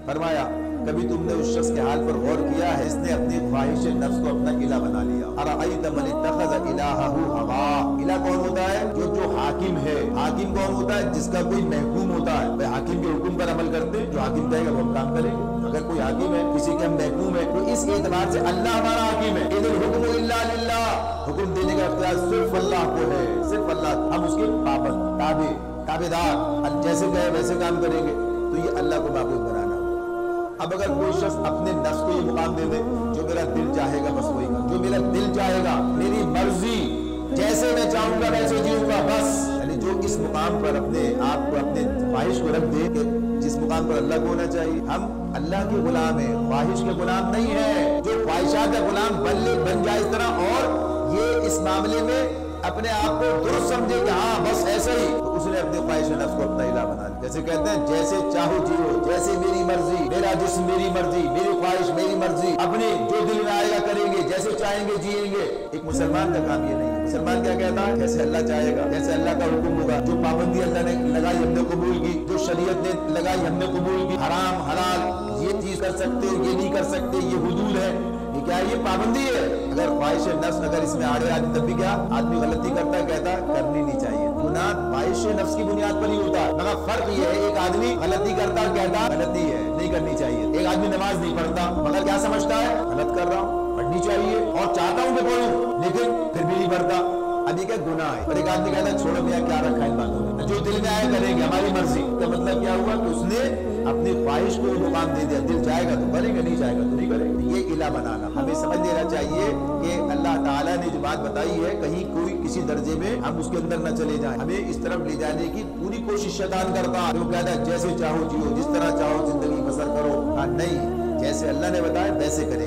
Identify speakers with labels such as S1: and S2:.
S1: फरमाया कभी तुमने उस शख्स के हाल पर गौर किया है इसने अपनी ख्वाहिश नफ्स को अपना इला बना लिया। अरअयत मन इत्तखज़ इलाहहु हवा। इला कौन होता है? जो हाकिम है। हाकिम कौन होता है? जिसका कोई महकूम होता है। भाई हाकिम के हुक्म पर अमल करते, जो हाकिम कहेगा वो हम काम करेंगे। अगर कोई हाकिम है, किसी के हम महकूम है, तो इस एतबार से अल्लाह हमारा हाकिम है। इज़िल हुक्मु इल्ला लिल्लाह। हुक्म देने का इख्तियार सिर्फ अल्लाह को है, सिर्फ अल्लाह। हम उसके पाबंद, ताबेदार, जैसे कहे वैसे काम करेंगे। तो ये अल्लाह को माबूद बनाना। अब अगर कोई शख्स अपने नफ्स को ये मुकाम दे दे जो मेरा दिल चाहेगा बस वही कर, जो मेरा दिल चाहेगा, मेरी मर्जी, जैसे मैं चाहूंगा वैसे जीऊंगा बस, यानी जो इस मुकाम पर अपने आप को, अपने ख्वाहिश को रख दे कि जिस मुकाम पर अल्लाह को होना चाहिए। हम अल्लाह के गुलाम हैं, ख्वाहिश के गुलाम नहीं है। जो ख्वाहिशात का गुलाम बन जाए इस तरह, और ये इस मामले में अपने आप को दुरुस्त समझे कि हाँ बस ऐसा ही, तो उसने अपने ख्वाहिश नफ्स को अपना इला बना लिया। जैसे कहते हैं जैसे चाहो जियो, जैसे मेरी मर्जी, मेरा जिस्म मेरी मर्जी, मेरी ख्वाहिश मेरी मर्जी, अपने जो दिल में आएगा करेंगे, जैसे चाहेंगे जिएंगे। एक मुसलमान का काम ये नहीं है। मुसलमान क्या कहता है? जैसे अल्लाह चाहेगा, जैसे अल्लाह का हुक्म होगा। जो पाबंदी अल्लाह ने लगाई हमने कबूल की, जो शरीयत ने लगाई हमने कबूल की। हराम हलाल, ये चीज कर सकते, ये नहीं कर सकते, ये हुदूद है, ये क्या है? ये पाबंदी है। अगर ख्वाहिश नफ्स अगर इसमें आड़े आदमी, तब भी क्या आदमी गलती करता है, कहता है करनी नहीं चाहिए। गुनाह ख्वाहिश नफ्स की बुनियाद पर ही होता है। मगर फर्क ये है, एक आदमी गलती करता है, कहता गलती है, नहीं करनी चाहिए। एक आदमी नमाज नहीं पढ़ता, मगर क्या समझता है? गलत कर रहा हूँ, पढ़नी चाहिए और चाहता हूँ कि पढ़ूं, लेकिन फिर भी नहीं पढ़ता। अभी क्या गुनाह है। और एक आदमी कहता है छोड़ो भैया क्या रखा इन बातों में, जो दिल में आया करेंगे, हमारी मर्जी। तो मतलब क्या हुआ कि उसने अपनी ख्वाहिश को मुकाम दे दिया। दिल जाएगा तो करेंगे, नहीं जाएगा तो नहीं करेंगे। ये इला बनाना हमें समझ लेना चाहिए कि अल्लाह ताला ने जो बात बताई है, कहीं कोई किसी दर्जे में हम उसके अंदर न चले जाएं। हमें इस तरफ ले जाने की पूरी कोशिश शैतान करता है। वो कहता है जैसे चाहो जियो, जिस तरह चाहो जिंदगी बसर करो। नहीं, जैसे अल्लाह ने बताया वैसे करेंगे।